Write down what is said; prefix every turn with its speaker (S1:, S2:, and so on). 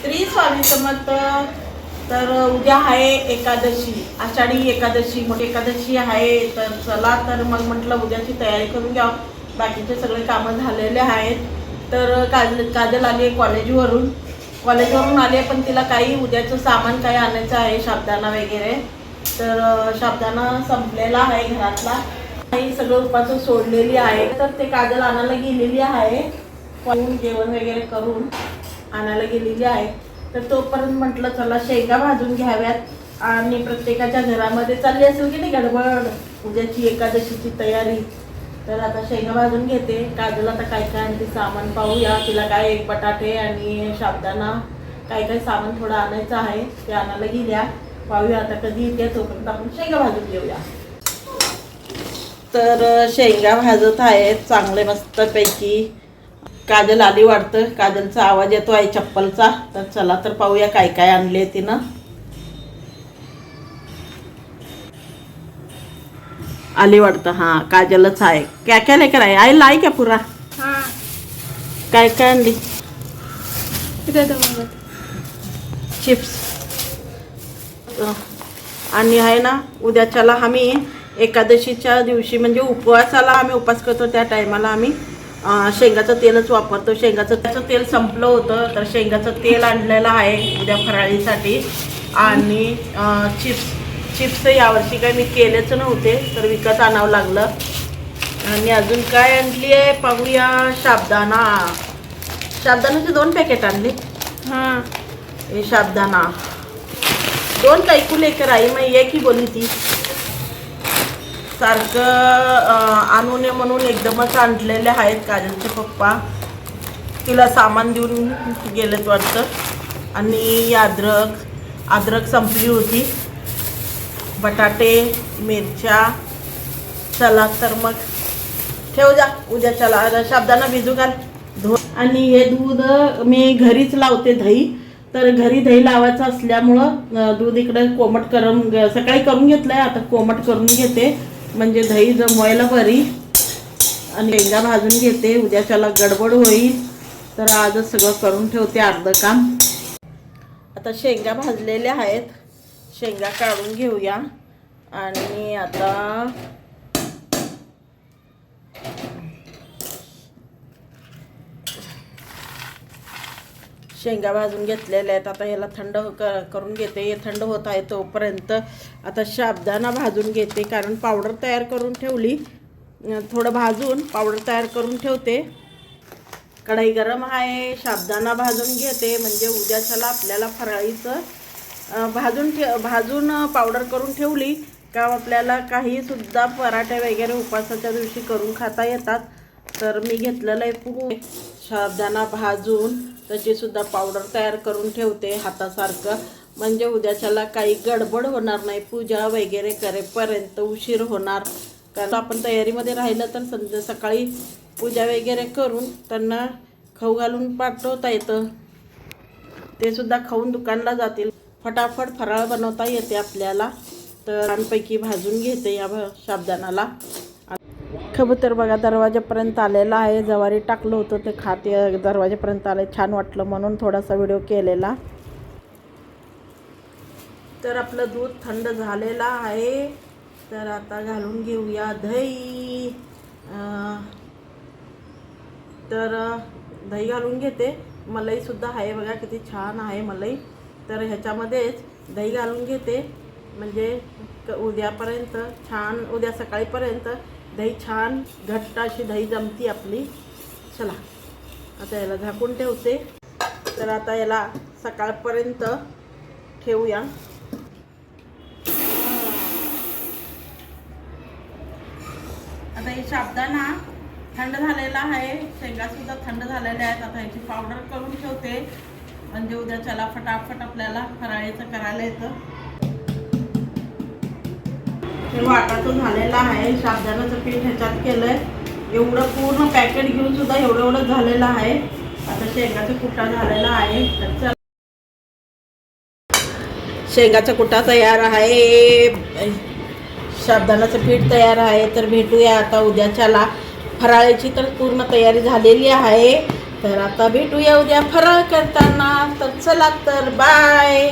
S1: श्री स्वामी समर्थ. तर उद्या आहे एकादशी, आषाढी एकादशी, मोठी एकादशी आहे. तर चला तर मग म्हटलं उद्याची तयारी करून घ्या. बाकीचे सगळे कामं झालेले आहेत. तर काजल आली आहे कॉलेजवरून आली आहे, पण तिला काही उद्याचं सामान काही आणायचं आहे, साबुदाणा वगैरे. तर साबुदाणा संपलेला आहे घरातला, काही सगळं उपास सोडलेली आहे. तर ते काजल आणायला गेलेली आहे, जेवण वगैरे करून आणायला गेलेली आहे. तर तोपर्यंत म्हटलं चला शेंगा भाजून घ्याव्यात. आणि प्रत्येकाच्या घरामध्ये चालली असेल की नाही गडबड, उद्याची एकादशीची तयारी. तर आता शेंगा भाजून घेते. काजल आता काय काय आणते सामान पाहूया. तिला काय एक बटाटे आणि साबुदाणा काय काय सामान थोडं आणायचं आहे, ते आणायला गेल्या. पाहूया आता कधी येते, तोपर्यंत आपण शेंगा भाजून घेऊया. तर शेंगा भाजत आहेत चांगले मस्तपैकी. काजल आली वाटतं, काजलचा आवाज येतो आहे चप्पलचा. तर चला तर पाहूया काय काय आणले तिनं. आली वाटतं, हां काजलच आहे. क्या क्या लेकर आहे, आई लाई क्या पुरा?
S2: हाँ
S1: काय काय आणली?
S2: इधर
S1: चिप्स. आणि आहे ना उद्याच्याला आम्ही एकादशीच्या दिवशी म्हणजे उपवासाला आम्ही उपास करतो, त्या टायमाला आम्ही शेंगाचं तेलच वापरतो. त्याचं तेल संपलं होतं, तर शेंगाचं तेल आणलेलं आहे उद्या फराळीसाठी. आणि चिप्स यावर्षी काही मी केलेच नव्हते, तर विकत आणावं लागलं. आणि अजून काय आणली आहे पाहूया. साबुदाण्याचे 2 पॅकेट आणले.
S2: हाँ
S1: हे साबुदाणा 2 कैकू लेकर आई, मैं ये की बोली ती. सारखं आणू नये म्हणून एकदमच आणलेले आहेत काजलचे पप्पा. तिला सामान देऊन गेलेत वाटतं. आणि अद्रक संपली होती. बटाटे, मिरच्या. चला तर मग ठेव जा उद्याच्याला. साबुदाणा भिजू घाल. आणि हे दूध मी घरीच लावते, दही. तर घरी दही लावायचं असल्यामुळं दूध इकडे कोमट सकाळी करून घेतलं आहे, आता कोमट करून घेते म्हणजे दही जमवायला बरी. आणि शेंगा भाजून घेते, उद्याच्याला गडबड होईल. तर आजच सगळं करून ठेवते अर्धं काम. आता शेंगा भाजलेल्या आहेत, शेंगा काढून घेऊया. आणि आता शेंगा भाजून घेतलेल्या आहेत. आता याला थंड करून घेते. हे थंड होत आहे तोपर्यंत आता साबुदाणा भाजून घेते, कारण पावडर तयार करून ठेवली. थोडं भाजून पावडर तयार करून ठेवते. कढई गरम आहे, साबुदाणा भाजून घेते म्हणजे उद्याच्याला आपल्याला फराळीचं भाजून पावडर करून ठेवली का आपल्याला काही सुद्धा पराठे वगैरे उपासाच्या दिवशी करून खाता येतात. तर मी घेतलेलं आहे साबुदाणा भाजून, त्याची सुद्धा पावडर तयार करून ठेवते हातासारखं, म्हणजे उद्याच्याला काही गडबड होणार नाही. पूजा वगैरे करेपर्यंत उशीर होणार, कारण आपण तयारीमध्ये राहिलं तर सकाळी पूजा वगैरे करून त्यांना खाऊ घालून पाठवता येतं. ते सुद्धा खाऊन दुकानला जातील. फटाफट फराळ बनवता येते आपल्याला. तर छानपैकी भाजून घेते या साबुदाणाला. कबूतर बघा दरवाजापर्यंत आलेला आहे. जवारी टाकलं होतं ते खाते, दरवाजापर्यंत आले. छान वाटलं म्हणून थोडासा व्हिडिओ केलेला. तर आपलं दूध थंड झालेलं आहे. तर आता घालून घेऊया दही. तर दही घालून घेते. मलईसुद्धा आहे बघा, किती छान आहे मलई. तर ह्याच्यामध्येच दही घालून घेते म्हणजे उद्यापर्यंत छान, उद्या सकाळीपर्यंत दही छान घट्ट अशी दही जमती आपली. चला आता याला झाकून ठेवते. तर आता याला सकाळपर्यंत ठेवूया. आता हे साबुदाणा थंड झालेला आहे, शेंगासुद्धा थंड झालेल्या आहेत. आता ह्याची पावडर करून ठेवते म्हणजे उद्याच्याला फटाफट आपल्याला फराळीचं करायला येतं. हे वाटाचं झालेलं आहे. साबुदाण्याचं पीठ ह्याच्यात केलंय. एवढं पूर्ण पॅकेट घेऊन सुद्धा एवढं झालेलं आहे. आता शेंगाचा कुटा झालेला आहे. तर शेंगाचा कुटा तयार आहे, साबुदाण्याचं पीठ तयार आहे. तर भेटूया आता उद्याच्याला. फराळाची तर पूर्ण तयारी झालेली आहे. तर आता भेटूया उद्या फराळ करताना. तर चला तर बाय.